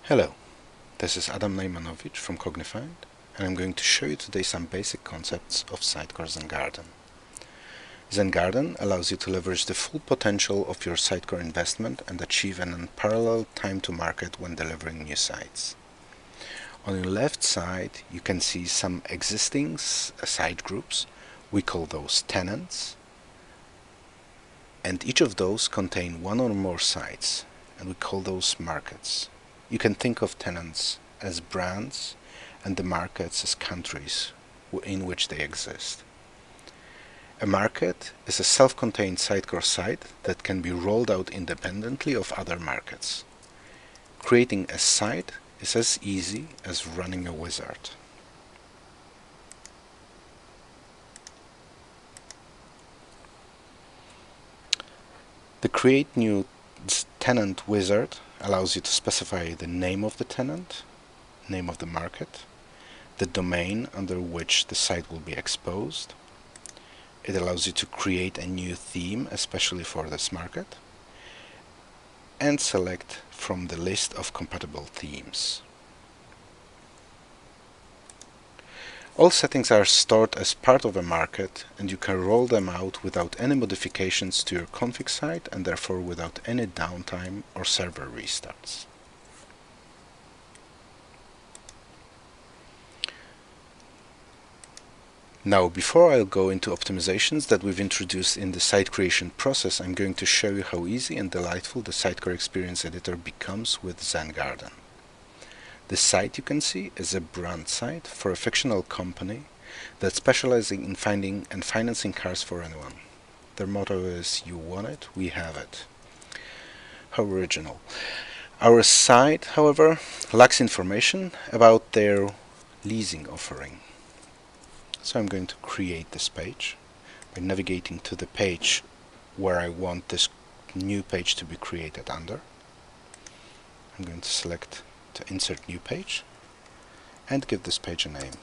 Hello, this is Adam Najmanowicz from Cognifide, and I'm going to show you today some basic concepts of Sitecore Zen Garden. Zen Garden allows you to leverage the full potential of your Sitecore investment and achieve an unparalleled time to market when delivering new sites. On your left side, you can see some existing site groups. We call those tenants, and each of those contain one or more sites, and we call those markets. You can think of tenants as brands and the markets as countries in which they exist. A market is a self-contained Sitecore site that can be rolled out independently of other markets. Creating a site is as easy as running a wizard. The Create New Tenant wizard allows you to specify the name of the tenant, name of the market, the domain under which the site will be exposed. It allows you to create a new theme especially for this market, and select from the list of compatible themes. All settings are stored as part of a market, and you can roll them out without any modifications to your config site and therefore without any downtime or server restarts. Now, before I'll go into optimizations that we've introduced in the site creation process, I'm going to show you how easy and delightful the Sitecore Experience Editor becomes with Zen Garden. The site you can see is a brand site for a fictional company that specializes in finding and financing cars for anyone. Their motto is, "You want it, we have it." How original. Our site, however, lacks information about their leasing offering. So I'm going to create this page by navigating to the page where I want this new page to be created under. I'm going to select to insert new page and give this page a name.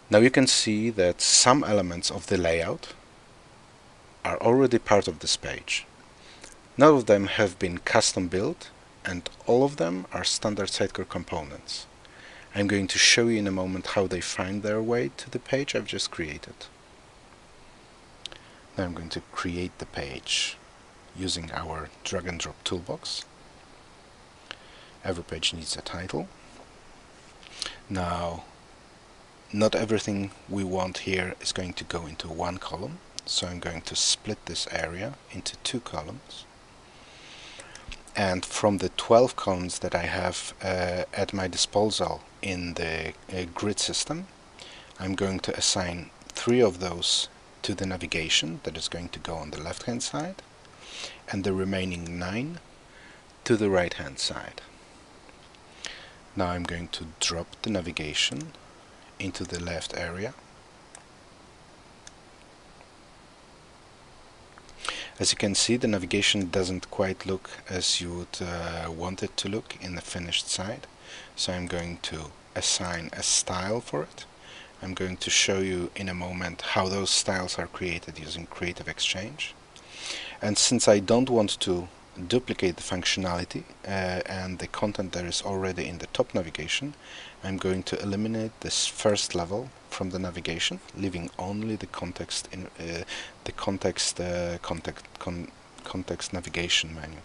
Now you can see that some elements of the layout are already part of this page. None of them have been custom built, and all of them are standard Sitecore components. I'm going to show you in a moment how they find their way to the page I've just created. Now I'm going to create the page using our drag and drop toolbox. Every page needs a title. Now, not everything we want here is going to go into one column, so I'm going to split this area into two columns. And from the 12 columns that I have at my disposal in the grid system, I'm going to assign 3 of those to the navigation that is going to go on the left hand side, and the remaining 9 to the right hand side. Now I'm going to drop the navigation into the left area. As you can see, the navigation doesn't quite look as you would want it to look in the finished site, so I'm going to assign a style for it. I'm going to show you in a moment how those styles are created using Creative Exchange. And since I don't want to duplicate the functionality and the content that is already in the top navigation, I'm going to eliminate this first level from the navigation, leaving only the context context navigation menu.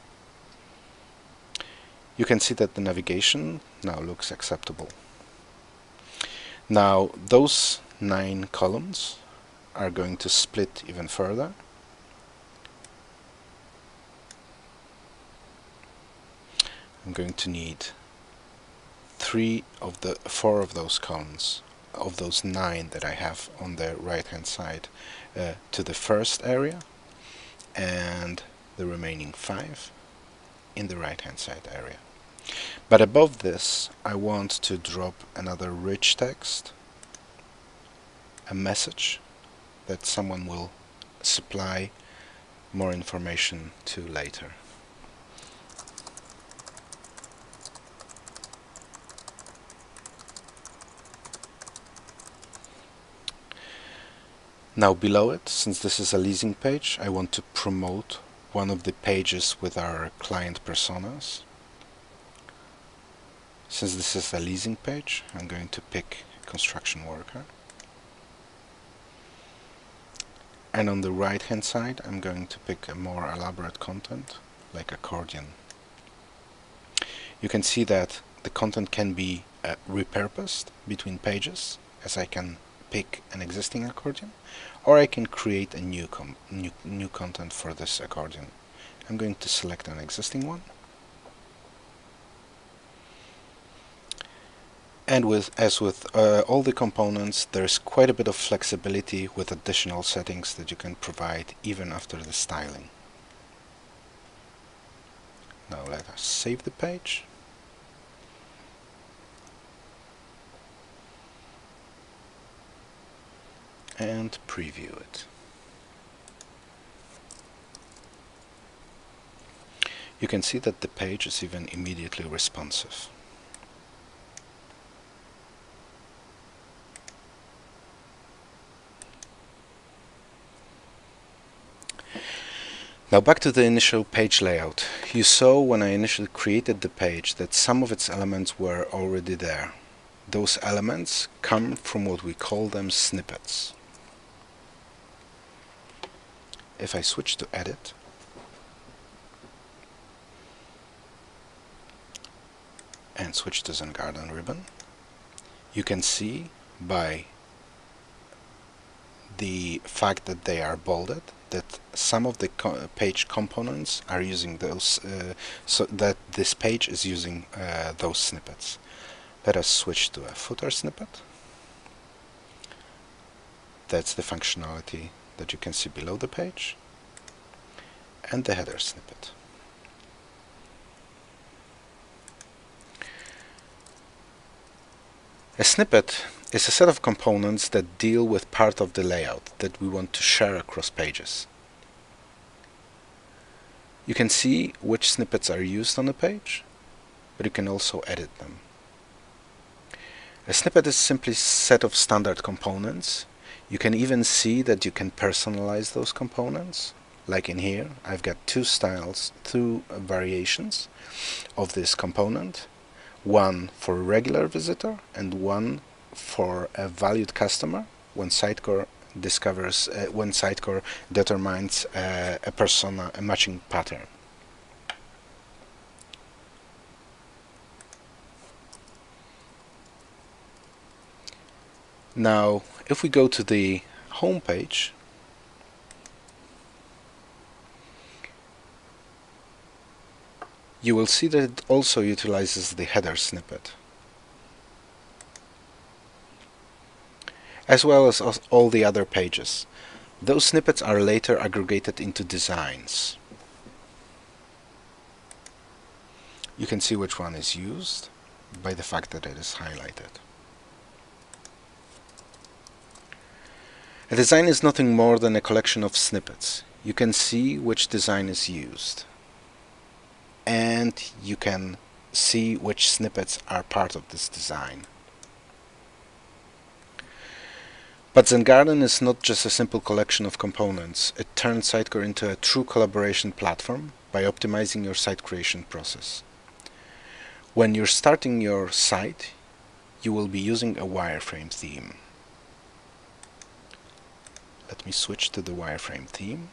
You can see that the navigation now looks acceptable. Now those 9 columns are going to split even further. I'm going to need 4 of those columns, of those 9 that I have on the right hand side, to the first area, and the remaining 5 in the right hand side area. But above this, I want to drop another rich text, a message that someone will supply more information to later. Now below it, since this is a leasing page, I want to promote one of the pages with our client personas. Since this is a leasing page, I'm going to pick construction worker. And on the right hand side, I'm going to pick a more elaborate content, like accordion. You can see that the content can be repurposed between pages, as I can pick an existing accordion, or I can create a new content for this accordion. I'm going to select an existing one. And as with all the components, there's quite a bit of flexibility with additional settings that you can provide even after the styling. Now let us save the page. And preview it. You can see that the page is even immediately responsive. Now back to the initial page layout. You saw when I initially created the page that some of its elements were already there. Those elements come from what we call them snippets. If I switch to edit, and switch to Zen Garden ribbon, you can see by the fact that they are bolded that some of the page components are using those, so that this page is using those snippets. Let us switch to a footer snippet. That's the functionality that you can see below the page, and the header snippet. A snippet is a set of components that deal with part of the layout that we want to share across pages. You can see which snippets are used on a page, but you can also edit them. A snippet is simply a set of standard components. You can even see that you can personalize those components. Like in here, I've got two styles, two variations of this component. One for a regular visitor and one for a valued customer when Sitecore discovers, when Sitecore determines a persona, a matching pattern. Now, if we go to the home page, you will see that it also utilizes the header snippet, as well as all the other pages. Those snippets are later aggregated into designs. You can see which one is used by the fact that it is highlighted. A design is nothing more than a collection of snippets. You can see which design is used, and you can see which snippets are part of this design. But Zen Garden is not just a simple collection of components. It turns Sitecore into a true collaboration platform by optimizing your site creation process. When you're starting your site, you will be using a wireframe theme. Let me switch to the wireframe theme.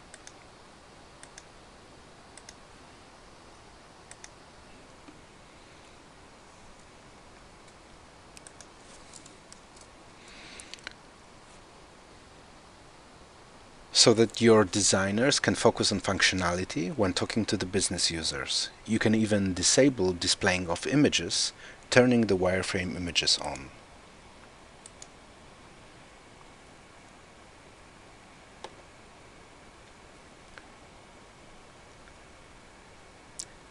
So that your designers can focus on functionality when talking to the business users. You can even disable displaying of images, turning the wireframe images on.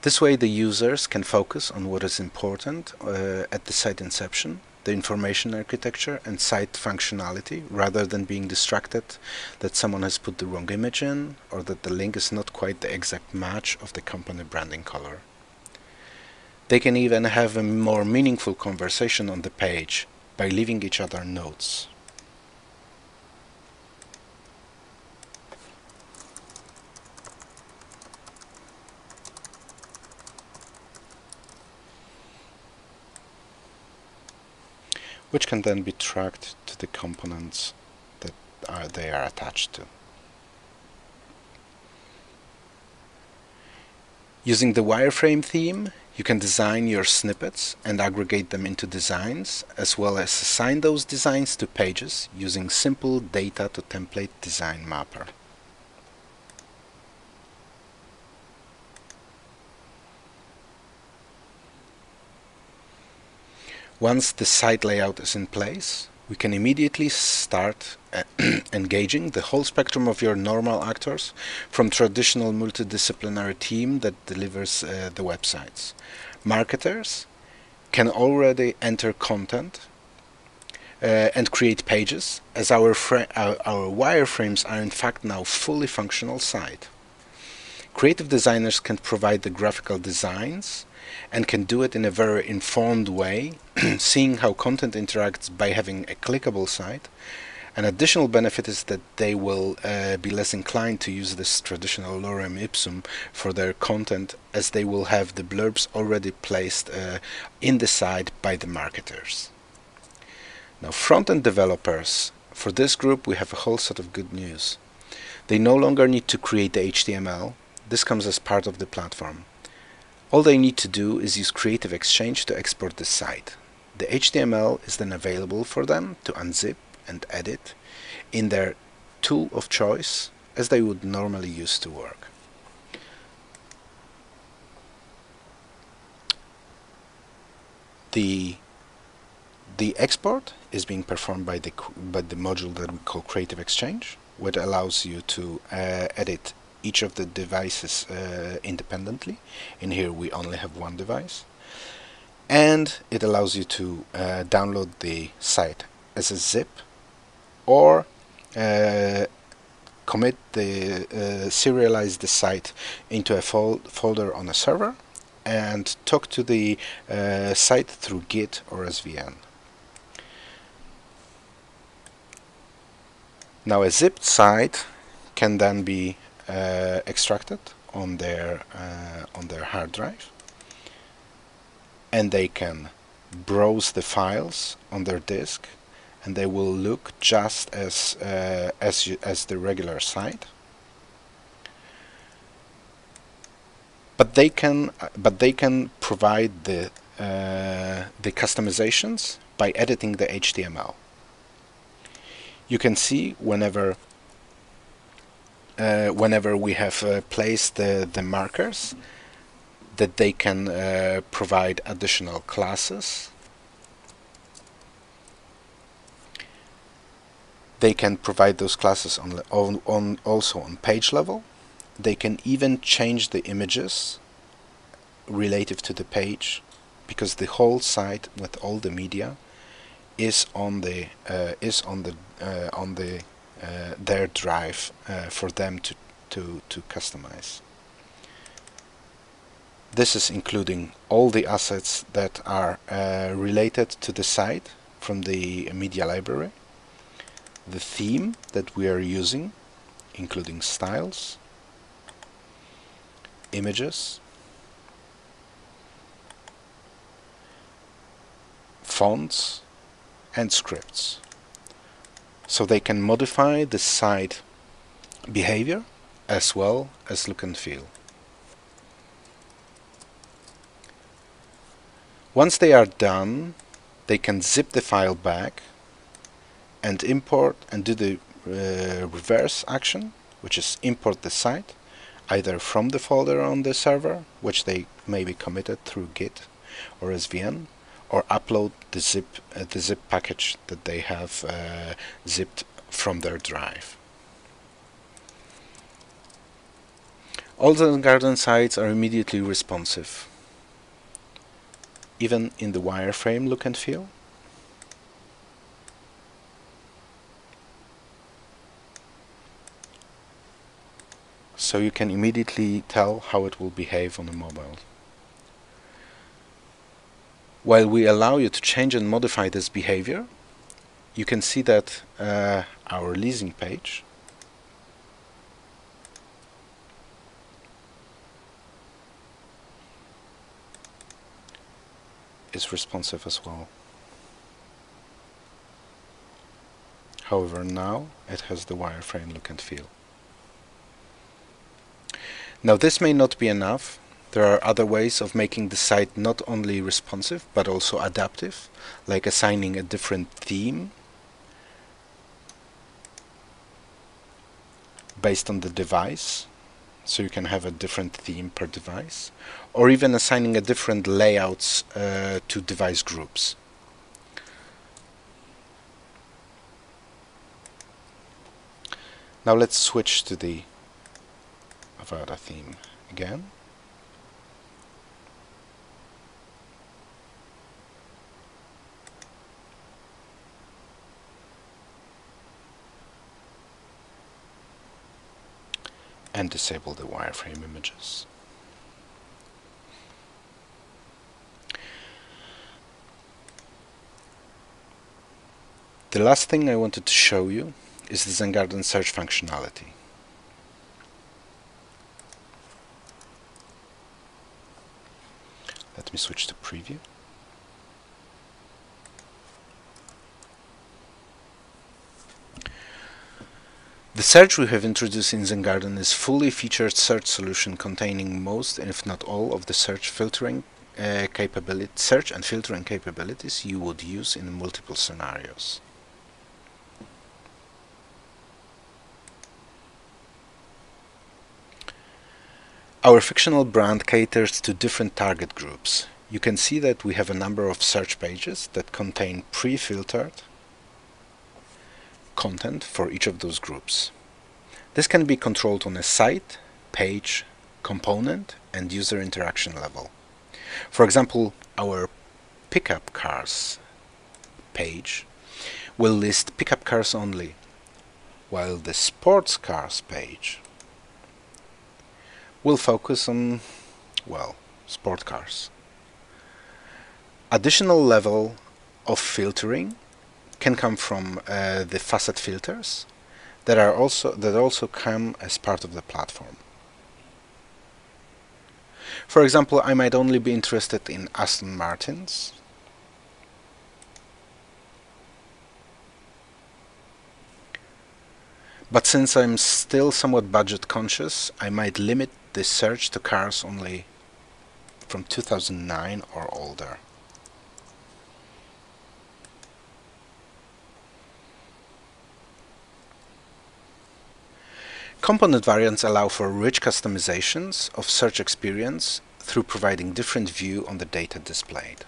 This way the users can focus on what is important at the site inception, the information architecture and site functionality, rather than being distracted that someone has put the wrong image in or that the link is not quite the exact match of the company branding color. They can even have a more meaningful conversation on the page by leaving each other notes. which can then be tracked to the components that they are attached to. Using the wireframe theme, you can design your snippets and aggregate them into designs, as well as assign those designs to pages using simple data to template design mapper. Once the site layout is in place, we can immediately start engaging the whole spectrum of your normal actors, from traditional multidisciplinary team that delivers the websites. Marketers can already enter content and create pages, as our wireframes are in fact now fully functional site. Creative designers can provide the graphical designs and can do it in a very informed way, seeing how content interacts by having a clickable site. An additional benefit is that they will be less inclined to use this traditional lorem ipsum for their content, as they will have the blurbs already placed in the site by the marketers. Now, front-end developers, for this group we have a whole set of good news. They no longer need to create the HTML. This comes as part of the platform. All they need to do is use Creative Exchange to export the site. The HTML is then available for them to unzip and edit in their tool of choice, as they would normally use to work. The export is being performed by the module that we call Creative Exchange, which allows you to edit each of the devices independently. In here we only have one device, and it allows you to download the site as a zip, or serialize the site into a folder on a server and talk to the site through Git or SVN. Now, a zipped site can then be extracted on their hard drive, and they can browse the files on their disk, and they will look just as the regular site. But they can provide the customizations by editing the HTML. You can see whenever we have placed the markers, that they can provide additional classes. They can provide those classes also on page level. They can even change the images relative to the page, because the whole site with all the media is on their drive for them to customize. This is including all the assets that are related to the site from the media library, the theme that we are using, including styles, images, fonts, and scripts. So they can modify the site behavior as well as look and feel. Once they are done, they can zip the file back and import and do the reverse action, which is import the site either from the folder on the server, which they may be committed through Git or SVN, or upload the zip package that they have zipped from their drive. All the Garden sites are immediately responsive, even in the wireframe look and feel. So you can immediately tell how it will behave on a mobile. While we allow you to change and modify this behavior, you can see that our leasing page is responsive as well. However, now it has the wireframe look and feel. Now this may not be enough. There are other ways of making the site not only responsive but also adaptive, like assigning a different theme based on the device, so you can have a different theme per device, or even assigning a different layouts to device groups. Now let's switch to the Avada theme again. And disable the wireframe images. The last thing I wanted to show you is the Zen Garden search functionality. Let me switch to preview. The search we have introduced in Zen Garden is a fully featured search solution containing most, if not all, of the search and filtering capabilities you would use in multiple scenarios. Our fictional brand caters to different target groups. You can see that we have a number of search pages that contain pre-filtered content for each of those groups. This can be controlled on a site, page, component, and user interaction level. For example, our pickup cars page will list pickup cars only, while the sports cars page will focus on, well, sport cars. Additional level of filtering can come from the Facet Filters that also come as part of the platform. For example, I might only be interested in Aston Martins, but since I'm still somewhat budget conscious, I might limit this search to cars only from 2009 or older. Component variants allow for rich customizations of search experience through providing different view on the data displayed.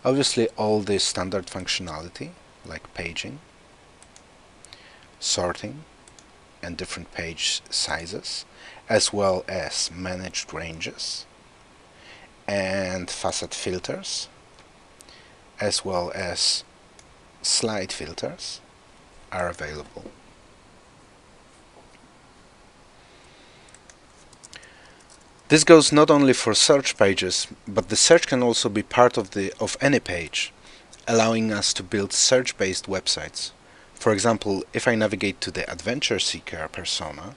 Obviously, all this standard functionality like paging, sorting, and different page sizes, as well as managed ranges and facet filters, as well as slide filters, are available. This goes not only for search pages, but the search can also be part of any page, allowing us to build search-based websites. For example, if I navigate to the Adventure Seeker persona,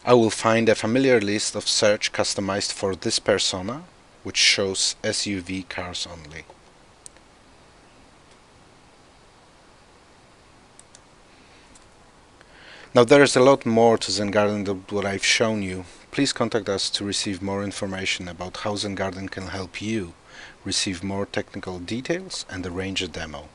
I will find a familiar list of search customized for this persona, which shows SUV cars only. Now there is a lot more to Zen Garden than what I've shown you. Please contact us to receive more information about how Zen Garden can help you receive more technical details and arrange a demo.